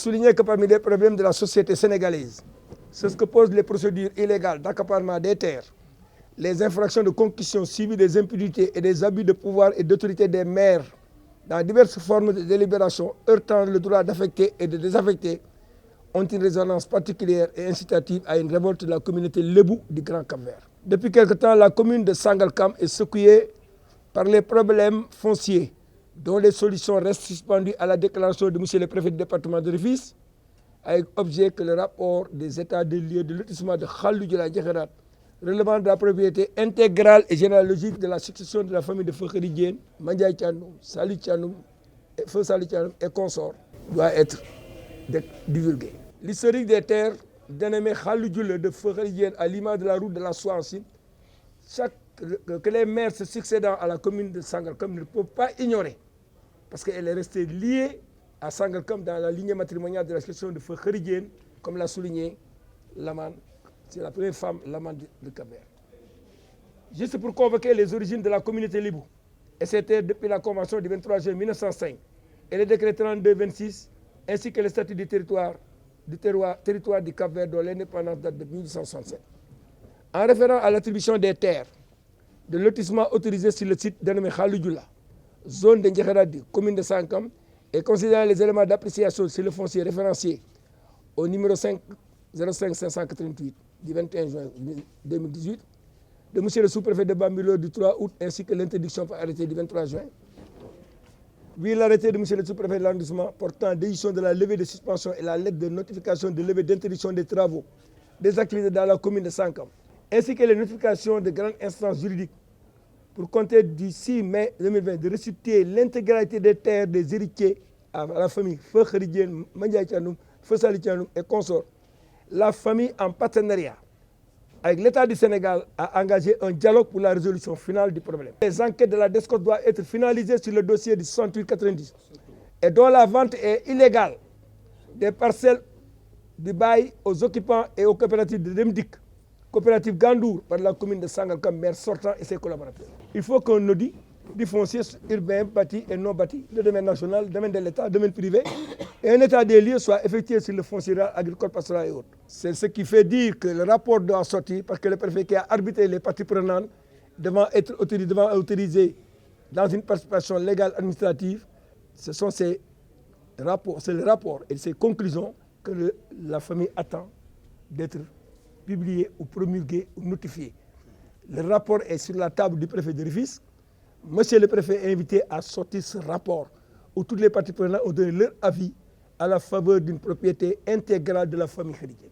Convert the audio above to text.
souligné que parmi les problèmes de la société sénégalaise, c'est ce que posent les procédures illégales d'accaparement des terres, les infractions de concussion suivies des impunités et des abus de pouvoir et d'autorité des maires dans diverses formes de délibération heurtant le droit d'affecter et de désaffecter ont une résonance particulière et incitative à une révolte de la communauté lébou du Grand Cap-Vert. Depuis quelque temps, la commune de Sangalkam est secouée par les problèmes fonciers, dont les solutions restent suspendues à la déclaration de M. le préfet du département de Rufisque, avec objet que le rapport des états des lieux de lotissement de Khalou Dioula Diakharat relevant de la propriété intégrale et généalogique de la succession de la famille de Feukhari Diène, Mandiaye Thiandoum, Sali Thiandoum, Feu Sali Thiandoum et consorts doit être divulgué. L'historique des terres dénommées Khalou Dioula de Feukhari Diène à l'image de la route de la soie en Chine, que les maires se succédant à la commune de Sangalkam ne peuvent pas ignorer, parce qu'elle est restée liée à Sangalkam dans la lignée matrimoniale de la succession de Feukhari Diène, comme l'a souligné Lamane. C'est la première femme, Lamane de Cap-Vert. Juste pour convoquer les origines de la communauté Libou, et c'était depuis la convention du 23 juin 1905 et le décret 32-26, ainsi que le statut du territoire du Cap-Vert dont l'indépendance date de 1867. En référant à l'attribution des terres de lotissement autorisé sur le site dénommé Khalou Dioula, zone de Ndiakharadi, commune de Sangalkam, et considérant les éléments d'appréciation sur le foncier référencié au numéro 05-588 du 21 juin 2018 de M. le sous-préfet de Bambilor du 3 août ainsi que l'interdiction par arrêté du 23 juin. Oui, l'arrêté de M. le sous-préfet de l'arrondissement portant décision de la levée de suspension et la lettre de notification de levée d'interdiction des travaux, des activités dans la commune de Sangalkam, ainsi que les notifications de grandes instances juridiques pour compter du 6 mai 2020 de restituer l'intégralité des terres des héritiers à la famille Feukhari Diène, Mandiaye Thiandoum, Feu Sali Thiandoum et consorts. La famille, en partenariat avec l'État du Sénégal, a engagé un dialogue pour la résolution finale du problème. Les enquêtes de la DSCOS doivent être finalisées sur le dossier du 68-90 et dont la vente est illégale des parcelles du bail aux occupants et aux coopératives de Remdik, coopérative Gandour par la commune de Sangalkam, maire sortant et ses collaborateurs. Il faut qu'un audit du foncier urbain, bâti et non bâti, le domaine national, le domaine de l'État, le domaine privé, et un état des lieux soit effectué sur le foncier agricole, pastoral et autres. C'est ce qui fait dire que le rapport doit sortir parce que le préfet qui a arbitré les parties prenantes devant être autorisé dans une participation légale administrative, ce sont ces rapports, c'est le rapport et ces conclusions que la famille attend d'être publié ou promulgué ou notifié. Le rapport est sur la table du préfet de Rufisque. Monsieur le préfet est invité à sortir ce rapport où toutes les parties prenantes ont donné leur avis à la faveur d'une propriété intégrale de la famille Khady Diène.